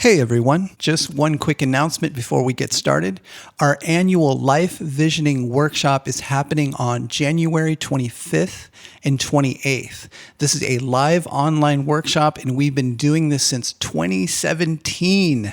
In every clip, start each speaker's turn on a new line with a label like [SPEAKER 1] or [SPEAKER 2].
[SPEAKER 1] Hey everyone, just one quick announcement before we get started. Our annual Life Visioning Workshop is happening on January 25th and 28th. This is a live online workshop and we've been doing this since 2017.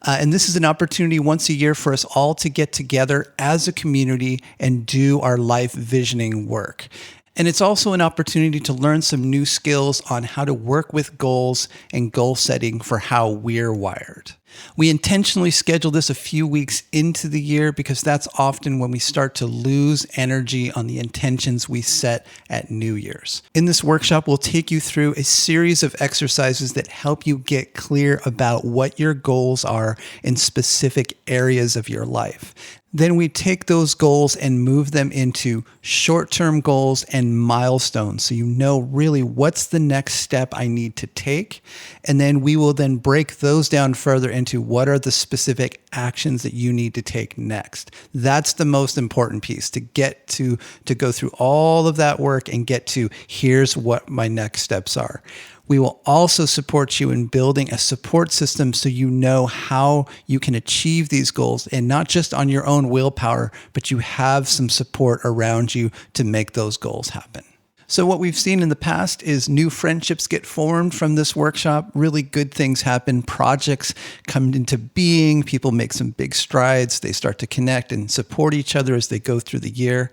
[SPEAKER 1] And this is an opportunity once a year for us all to get together as a community and do our life visioning work. And it's also an opportunity to learn some new skills on how to work with goals and goal setting for how we're wired. We intentionally schedule this a few weeks into the year because that's often when we start to lose energy on the intentions we set at New Year's. In this workshop, we'll take you through a series of exercises that help you get clear about what your goals are in specific areas of your life. Then we take those goals and move them into short-term goals and milestones. So you know really what's the next step I need to take. And then we will then break those down further into what are the specific actions that you need to take next. That's the most important piece, to get to go through all of that work and get to here's what my next steps are. We will also support you in building a support system so you know how you can achieve these goals, and not just on your own willpower, but you have some support around you to make those goals happen. So what we've seen in the past is new friendships get formed from this workshop. Really good things happen. Projects come into being. People make some big strides. They start to connect and support each other as they go through the year.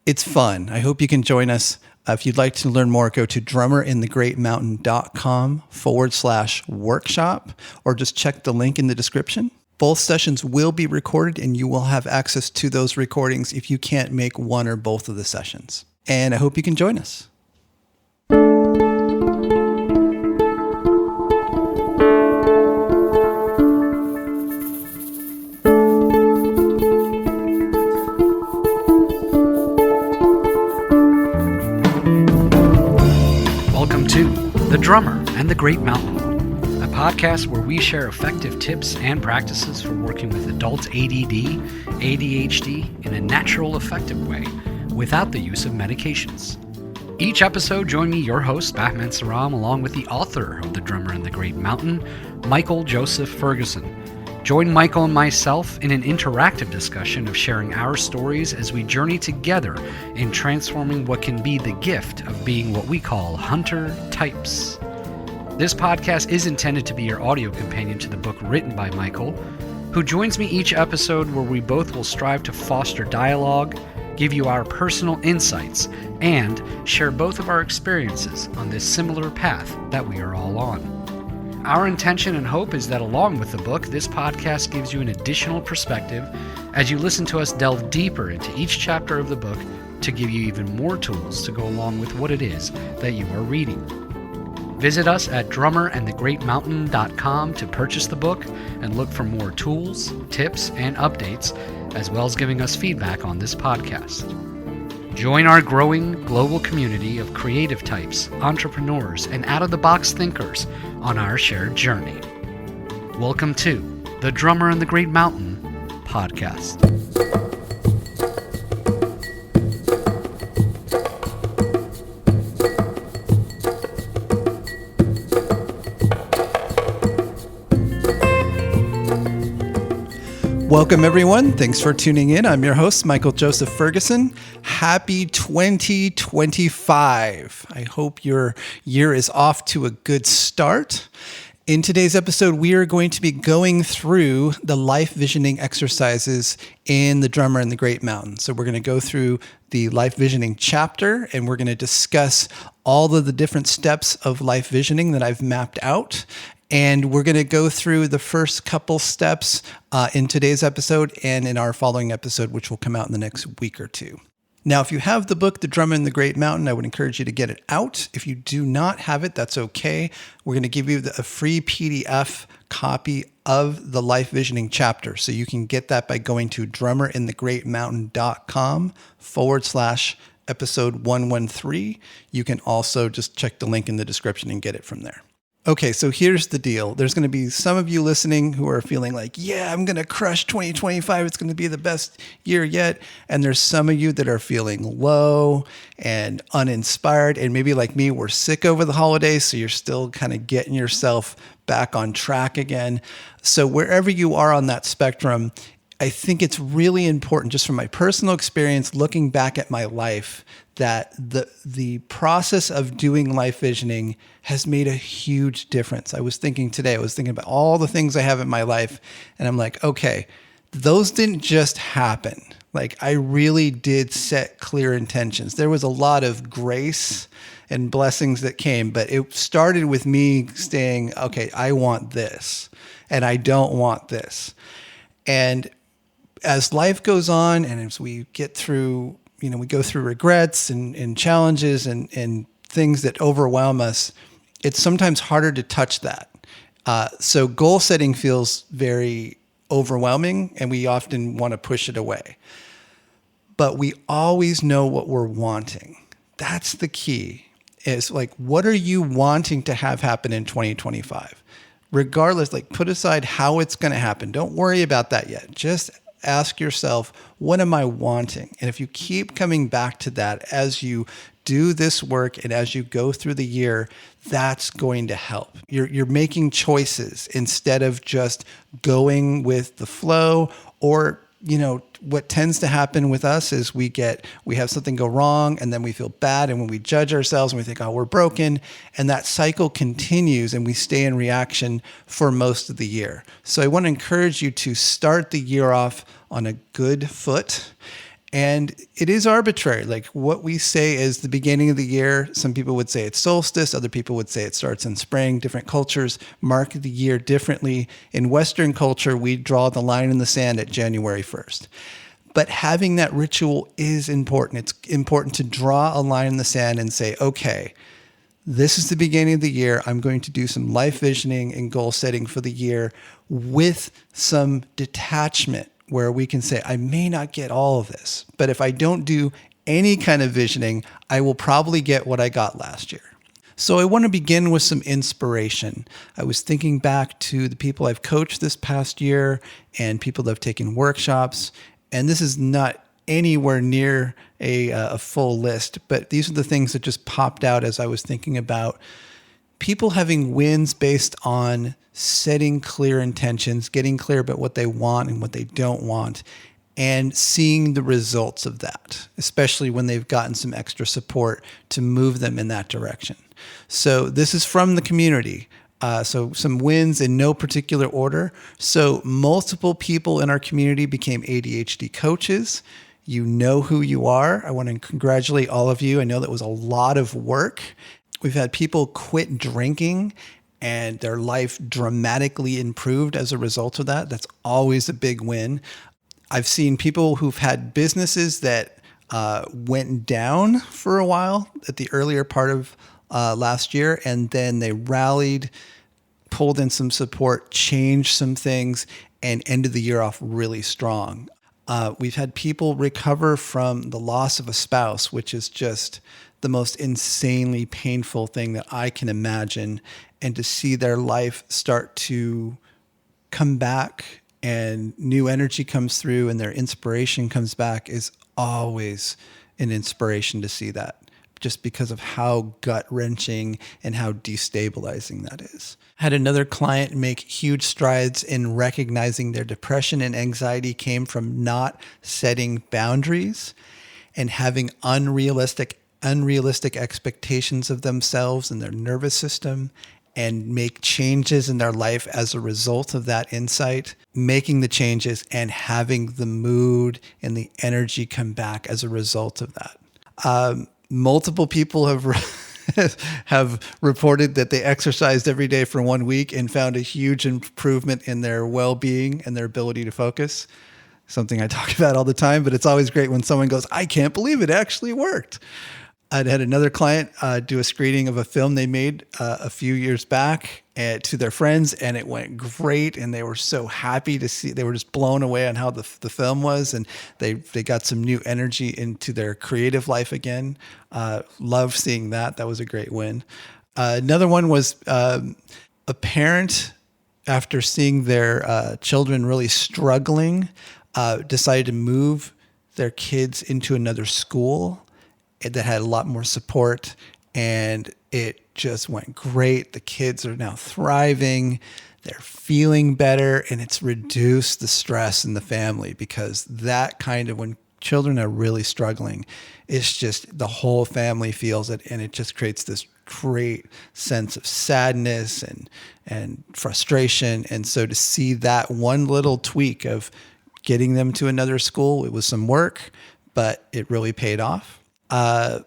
[SPEAKER 1] It's fun. I hope you can join us. If you'd like to learn more, go to drummerinthegreatmountain.com/workshop, or just check the link in the description. Both sessions will be recorded and you will have access to those recordings if you can't make one or both of the sessions. And I hope you can join us.
[SPEAKER 2] The Drummer and the Great Mountain, a podcast where we share effective tips and practices for working with adult ADD, ADHD in a natural, effective way without the use of medications. Each episode, join me, your host, Batman Saram, along with the author of The Drummer and the Great Mountain, Michael Joseph Ferguson. Join Michael and myself in an interactive discussion of sharing our stories as we journey together in transforming what can be the gift of being what we call hunter types. This podcast is intended to be your audio companion to the book written by Michael, who joins me each episode where we both will strive to foster dialogue, give you our personal insights, and share both of our experiences on this similar path that we are all on. Our intention and hope is that along with the book, this podcast gives you an additional perspective as you listen to us delve deeper into each chapter of the book to give you even more tools to go along with what it is that you are reading. Visit us at drummerinthegreatmountain.com to purchase the book and look for more tools, tips, and updates, as well as giving us feedback on this podcast. Join our growing global community of creative types, entrepreneurs, and out-of-the-box thinkers on our shared journey. Welcome to The Drummer and the Great Mountain podcast.
[SPEAKER 1] Welcome, everyone. Thanks for tuning in. I'm your host, Michael Joseph Ferguson. Happy 2025. I hope your year is off to a good start. In today's episode, we are going to be going through the life visioning exercises in The Drummer and the Great Mountain. So we're going to go through the life visioning chapter, and we're going to discuss all of the different steps of life visioning that I've mapped out. And we're going to go through the first couple steps in today's episode and in our following episode, which will come out in the next week or two. Now, if you have the book, The Drummer and the Great Mountain, I would encourage you to get it out. If you do not have it, that's okay. We're going to give you a free PDF copy of the life visioning chapter. So you can get that by going to drummerinthegreatmountain.com/episode 113. You can also just check the link in the description and get it from there. Okay, so here's the deal. There's going to be some of you listening who are feeling like, yeah, I'm going to crush 2025. It's going to be the best year yet. And there's some of you that are feeling low and uninspired. And maybe like me, we're sick over the holidays. So you're still kind of getting yourself back on track again. So wherever you are on that spectrum, I think it's really important, just from my personal experience, looking back at my life, that the process of doing life visioning has made a huge difference. I was thinking about all the things I have in my life, and I'm like, okay, those didn't just happen. Like, I really did set clear intentions. There was a lot of grace and blessings that came, but it started with me saying, okay, I want this, and I don't want this. And as life goes on, and as we get through, we go through regrets and challenges and things that overwhelm us, it's sometimes harder to touch that. So goal setting feels very overwhelming, and we often want to push it away. But we always know what we're wanting. That's the key, is like, what are you wanting to have happen in 2025? Regardless, like, put aside how it's going to happen. Don't worry about that yet. Just ask yourself, what am I wanting? And if you keep coming back to that as you do this work and as you go through the year, that's going to help. You're making choices instead of just going with the flow. Or, what tends to happen with us is we have something go wrong, and then we feel bad, and when we judge ourselves and we think, oh, we're broken, and that cycle continues, and we stay in reaction for most of the year. So I want to encourage you to start the year off on a good foot. And it is arbitrary. Like, what we say is the beginning of the year. Some people would say it's solstice. Other people would say it starts in spring. Different cultures mark the year differently. In Western culture, we draw the line in the sand at January 1st. But having that ritual is important. It's important to draw a line in the sand and say, okay, this is the beginning of the year. I'm going to do some life visioning and goal setting for the year with some detachment, where we can say, I may not get all of this, but if I don't do any kind of visioning, I will probably get what I got last year. So I want to begin with some inspiration. I was thinking back to the people I've coached this past year and people that have taken workshops, and this is not anywhere near a full list, but these are the things that just popped out as I was thinking about people having wins based on setting clear intentions, getting clear about what they want and what they don't want, and seeing the results of that, especially when they've gotten some extra support to move them in that direction. So this is from the community. So some wins in no particular order. So multiple people in our community became ADHD coaches. You know who you are. I want to congratulate all of you. I know that was a lot of work. We've had people quit drinking and their life dramatically improved as a result of that. That's always a big win. I've seen people who've had businesses that went down for a while at the earlier part of last year, and then they rallied, pulled in some support, changed some things, and ended the year off really strong. We've had people recover from the loss of a spouse, which is just the most insanely painful thing that I can imagine. And to see their life start to come back and new energy comes through and their inspiration comes back is always an inspiration to see that, just because of how gut-wrenching and how destabilizing that is. Had another client make huge strides in recognizing their depression and anxiety came from not setting boundaries and having unrealistic expectations of themselves and their nervous system, and make changes in their life as a result of that insight, making the changes and having the mood and the energy come back as a result of that. Multiple people have reported that they exercised every day for 1 week and found a huge improvement in their well-being and their ability to focus. Something I talk about all the time, but it's always great when someone goes, I can't believe it actually worked. I'd had another client do a screening of a film they made a few years back to their friends, and it went great, and they were so happy to see. They were just blown away on how the film was, and they got some new energy into their creative life again. Love seeing that. That was a great win. Another one was a parent, after seeing their children really struggling, decided to move their kids into another school that had a lot more support, and it just went great. The kids are now thriving. They're feeling better, and it's reduced the stress in the family, because that kind of, when children are really struggling, it's just the whole family feels it, and it just creates this great sense of sadness and frustration. And so to see that one little tweak of getting them to another school, it was some work, but it really paid off.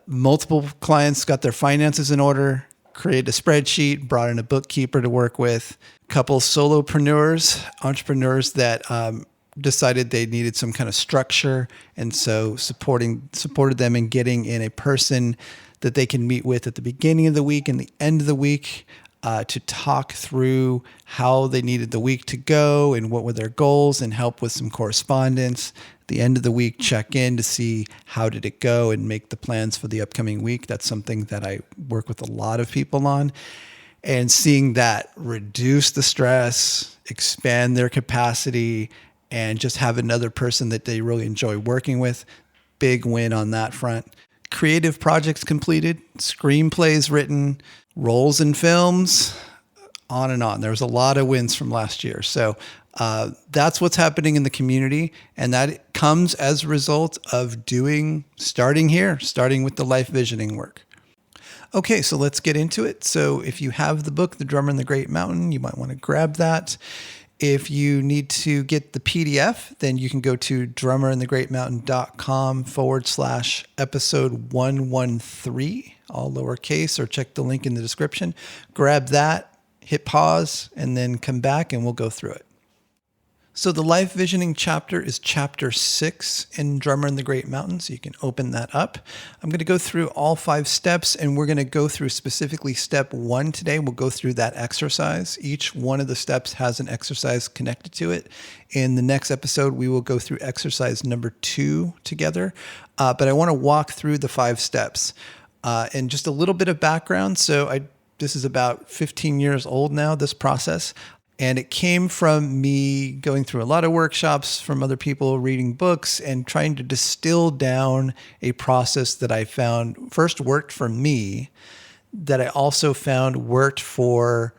[SPEAKER 1] Multiple clients got their finances in order, created a spreadsheet, brought in a bookkeeper to work with. A couple solopreneurs, entrepreneurs that decided they needed some kind of structure, and so supported them in getting in a person that they can meet with at the beginning of the week and the end of the week to talk through how they needed the week to go and what were their goals, and help with some correspondence. At the end of the week, check in to see how did it go and make the plans for the upcoming week. That's something that I work with a lot of people on. And seeing that reduce the stress, expand their capacity, and just have another person that they really enjoy working with. Big win on that front. Creative projects completed, screenplays written, roles in films, on and on. There was a lot of wins from last year. So that's what's happening in the community. And that comes as a result of starting with the life visioning work. Okay, so let's get into it. So if you have the book, The Drummer and the Great Mountain, you might want to grab that. If you need to get the PDF, then you can go to drummerandthegreatmountain.com/episode 113, all lowercase, or check the link in the description. Grab that, hit pause, and then come back and we'll go through it. So the life visioning chapter is chapter 6 in Drummer and the Great Mountain. So you can open that up. I'm going to go through all 5 steps, and we're going to go through specifically step 1 today. We'll go through that exercise. Each one of the steps has an exercise connected to it. In the next episode, we will go through exercise number 2 together. But I want to walk through the 5 steps. And just a little bit of background. So this is about 15 years old now, this process. And it came from me going through a lot of workshops from other people, reading books, and trying to distill down a process that I found first worked for me, that I also found worked for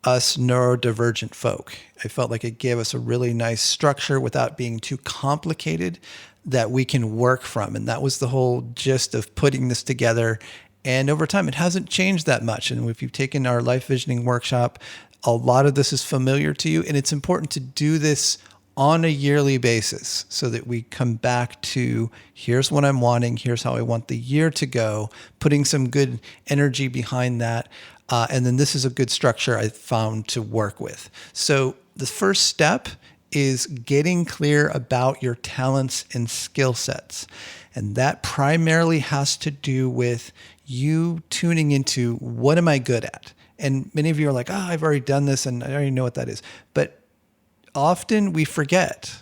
[SPEAKER 1] us neurodivergent folk. I felt like it gave us a really nice structure without being too complicated that we can work from. And that was the whole gist of putting this together. And over time, it hasn't changed that much. And if you've taken our life visioning workshop, a lot of this is familiar to you, and it's important to do this on a yearly basis so that we come back to, here's what I'm wanting, here's how I want the year to go, putting some good energy behind that. And then this is a good structure I found to work with. So the first step is getting clear about your talents and skill sets. And that primarily has to do with you tuning into, what am I good at? And many of you are like, I've already done this and I already know what that is. But often we forget,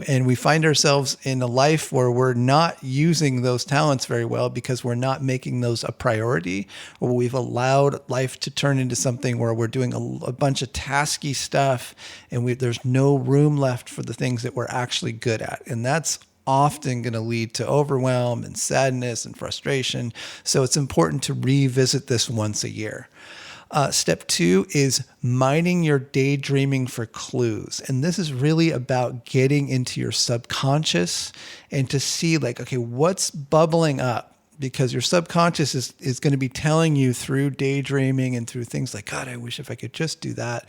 [SPEAKER 1] and we find ourselves in a life where we're not using those talents very well because we're not making those a priority, or we've allowed life to turn into something where we're doing a bunch of tasky stuff and there's no room left for the things that we're actually good at. And that's often going to lead to overwhelm and sadness and frustration. So it's important to revisit this once a year. Step 2 is mining your daydreaming for clues. And this is really about getting into your subconscious and to see, like, okay, what's bubbling up? Because your subconscious is going to be telling you through daydreaming and through things like, God, I wish if I could just do that.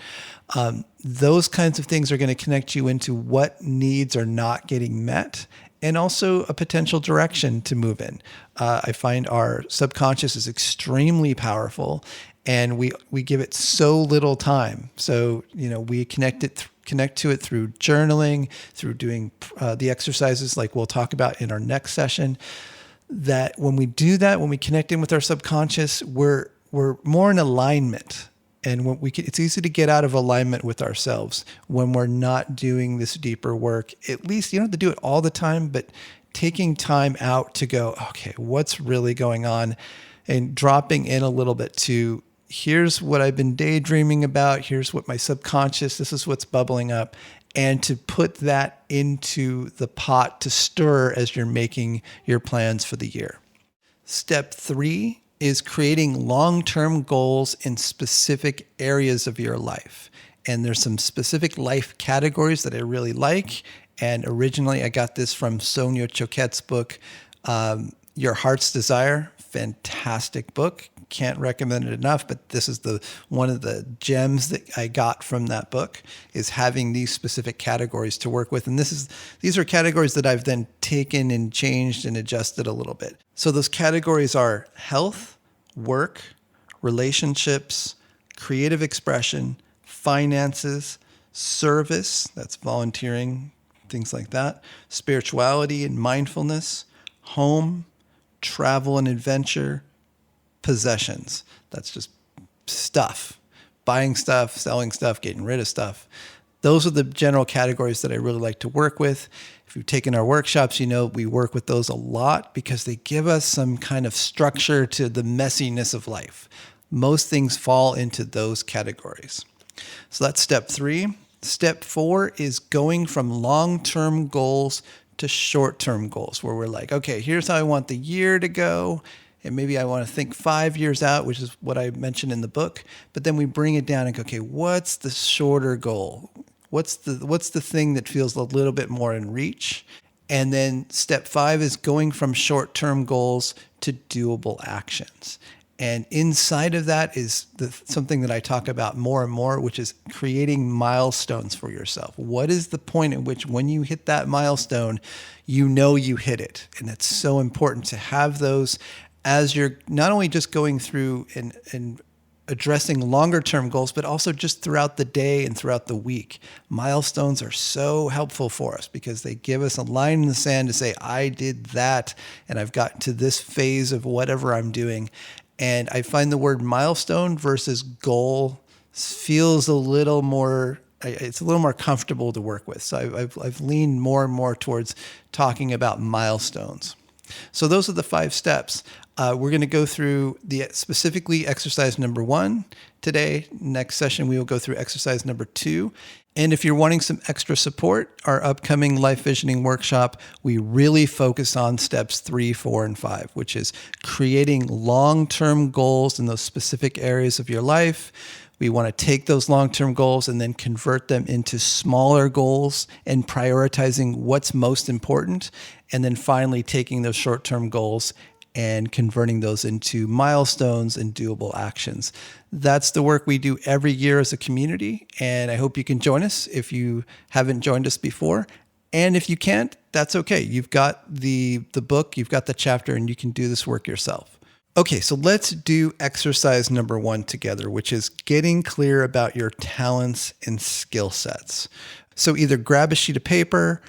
[SPEAKER 1] Those kinds of things are going to connect you into what needs are not getting met, and also a potential direction to move in. I find our subconscious is extremely powerful, and we give it so little time. So, we connect to it through journaling, through doing the exercises like we'll talk about in our next session. That when we do that, when we connect in with our subconscious, we're more in alignment. And it's easy to get out of alignment with ourselves when we're not doing this deeper work. At least you don't have to do it all the time, but taking time out to go, okay, what's really going on? And dropping in a little bit to here's what I've been daydreaming about. Here's what my subconscious, this is what's bubbling up. And to put that into the pot to stir as you're making your plans for the year. Step 3 is creating long-term goals in specific areas of your life. And there's some specific life categories that I really like. And originally I got this from Sonia Choquette's book, Your Heart's Desire. Fantastic book. Can't recommend it enough, but this is one of the gems that I got from that book, is having these specific categories to work with. And these are categories that I've then taken and changed and adjusted a little bit. So those categories are health, work, relationships, creative expression, finances, service, that's volunteering, things like that, spirituality and mindfulness, home, travel and adventure, possessions. That's just stuff, buying stuff, selling stuff, getting rid of stuff. Those are the general categories that I really like to work with. If you've taken our workshops, you know we work with those a lot because they give us some kind of structure to the messiness of life. Most things fall into those categories. So that's step 3. Step 4 is going from long-term goals to short-term goals, where we're like, okay, here's how I want the year to go. And maybe I want to think 5 years out, which is what I mentioned in the book. But then we bring it down and go, okay, what's the shorter goal? What's the thing that feels a little bit more in reach? And then step 5 is going from short-term goals to doable actions. And inside of that is something that I talk about more and more, which is creating milestones for yourself. What is the point at which when you hit that milestone, you know you hit it? And it's so important to have those as you're not only just going through and addressing longer term goals, but also just throughout the day and throughout the week. Milestones are so helpful for us because they give us a line in the sand to say, I did that and I've gotten to this phase of whatever I'm doing. And I find the word milestone versus goal feels a little more, it's a little more comfortable to work with. So I've leaned more and more towards talking about milestones. So those are the 5 steps. We're going to go through specifically exercise number 1 today. Next session, we will go through exercise number 2. And if you're wanting some extra support, our upcoming life visioning workshop, we really focus on steps 3, 4, and 5, which is creating long-term goals in those specific areas of your life. We want to take those long-term goals and then convert them into smaller goals and prioritizing what's most important. And then finally taking those short-term goals and converting those into milestones and doable actions. That's the work we do every year as a community, and I hope you can join us if you haven't joined us before. And if you can't, that's okay. You've got the book, you've got the chapter, and you can do this work yourself. Okay, so let's do exercise number 1 together, which is getting clear about your talents and skill sets. So either grab a sheet of paper,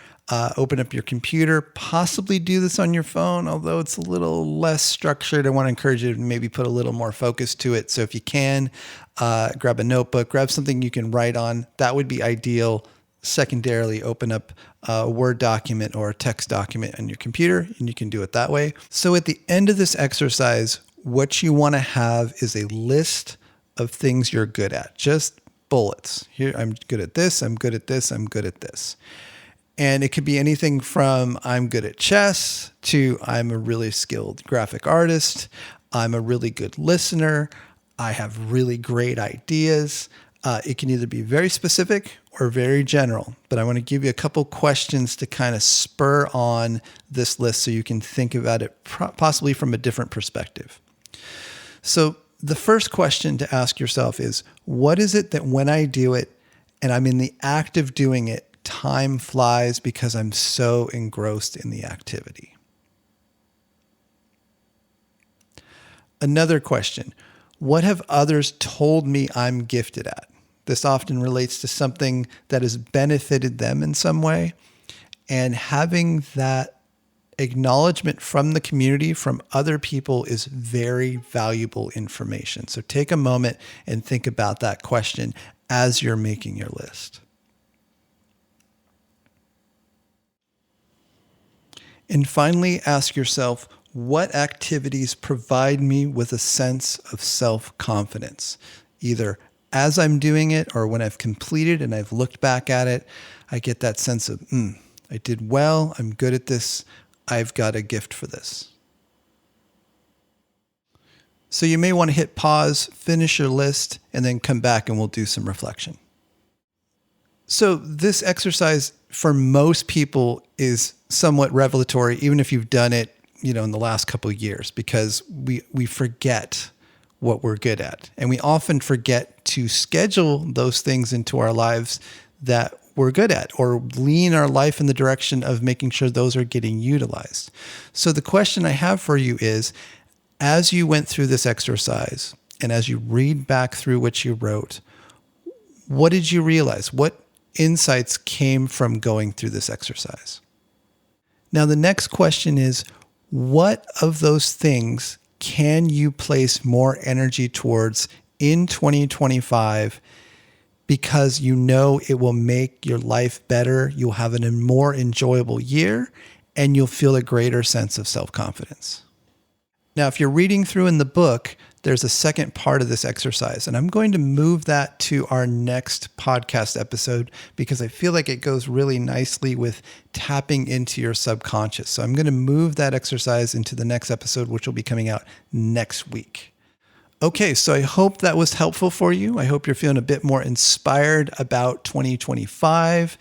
[SPEAKER 1] open up your computer, possibly do this on your phone, although it's a little less structured. I want to encourage you to maybe put a little more focus to it. So if you can, grab a notebook, grab something you can write on. That would be ideal. Secondarily, open up a Word document or a text document on your computer, and you can do it that way. So at the end of this exercise, what you want to have is a list of things you're good at. Just bullets. Here, I'm good at this, I'm good at this, I'm good at this. And it could be anything from I'm good at chess to I'm a really skilled graphic artist. I'm a really good listener. I have really great ideas. It can either be very specific or very general, but I want to give you a couple questions to kind of spur on this list so you can think about it possibly from a different perspective. So the first question to ask yourself is, what is it that when I do it and I'm in the act of doing it, time flies because I'm so engrossed in the activity? Another question, what have others told me I'm gifted at? This often relates to something that has benefited them in some way. And having that acknowledgement from the community, from other people, is very valuable information. So take a moment and think about that question as you're making your list. And finally, ask yourself, what activities provide me with a sense of self-confidence? Either as I'm doing it or when I've completed and I've looked back at it, I get that sense of, I did well, I'm good at this, I've got a gift for this. So you may want to hit pause, finish your list, and then come back and we'll do some reflection. So this exercise for most people is somewhat revelatory, even if you've done it, in the last couple of years, because we forget what we're good at. And we often forget to schedule those things into our lives that we're good at, or lean our life in the direction of making sure those are getting utilized. So the question I have for you is, as you went through this exercise and as you read back through what you wrote, what did you realize? What insights came from going through this exercise? Now, the next question is, what of those things can you place more energy towards in 2025 because you know it will make your life better, you'll have a more enjoyable year, and you'll feel a greater sense of self-confidence? Now, if you're reading through in the book, there's a second part of this exercise, and I'm going to move that to our next podcast episode because I feel like it goes really nicely with tapping into your subconscious. So I'm going to move that exercise into the next episode, which will be coming out next week. Okay, so I hope that was helpful for you. I hope you're feeling a bit more inspired about 2025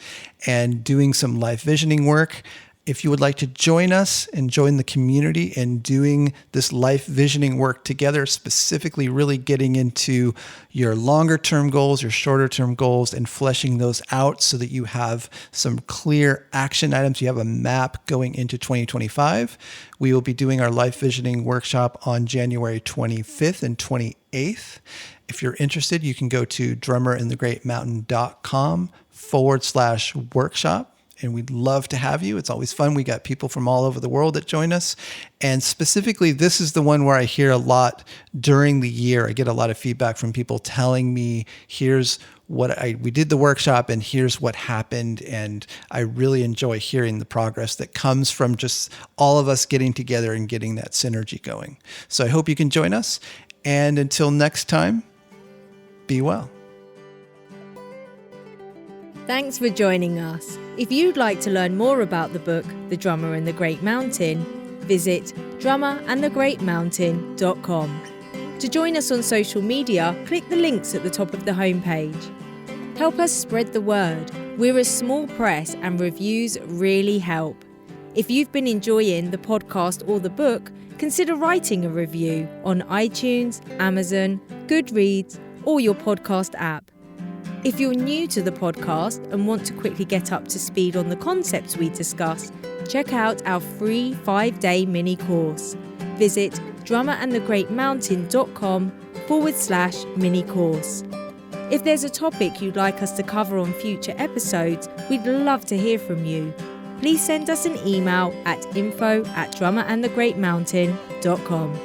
[SPEAKER 1] and doing some life visioning work. If you would like to join us and join the community in doing this life visioning work together, specifically really getting into your longer term goals, your shorter term goals, and fleshing those out so that you have some clear action items, you have a map going into 2025, we will be doing our life visioning workshop on January 25th and 28th. If you're interested, you can go to drummerinthegreatmountain.com/workshop. And we'd love to have you. It's always fun. We got people from all over the world that join us. And specifically, this is the one where I hear a lot during the year. I get a lot of feedback from people telling me, here's what we did the workshop and here's what happened. And I really enjoy hearing the progress that comes from just all of us getting together and getting that synergy going. So I hope you can join us. And until next time, be well.
[SPEAKER 3] Thanks for joining us. If you'd like to learn more about the book, The Drummer and the Great Mountain, visit drummerandthegreatmountain.com. To join us on social media, click the links at the top of the homepage. Help us spread the word. We're a small press and reviews really help. If you've been enjoying the podcast or the book, consider writing a review on iTunes, Amazon, Goodreads, or your podcast app. If you're new to the podcast and want to quickly get up to speed on the concepts we discuss, check out our free 5-day mini course. Visit drummerandthegreatmountain.com/mini course. If there's a topic you'd like us to cover on future episodes, we'd love to hear from you. Please send us an email at info@drummerandthegreatmountain.com.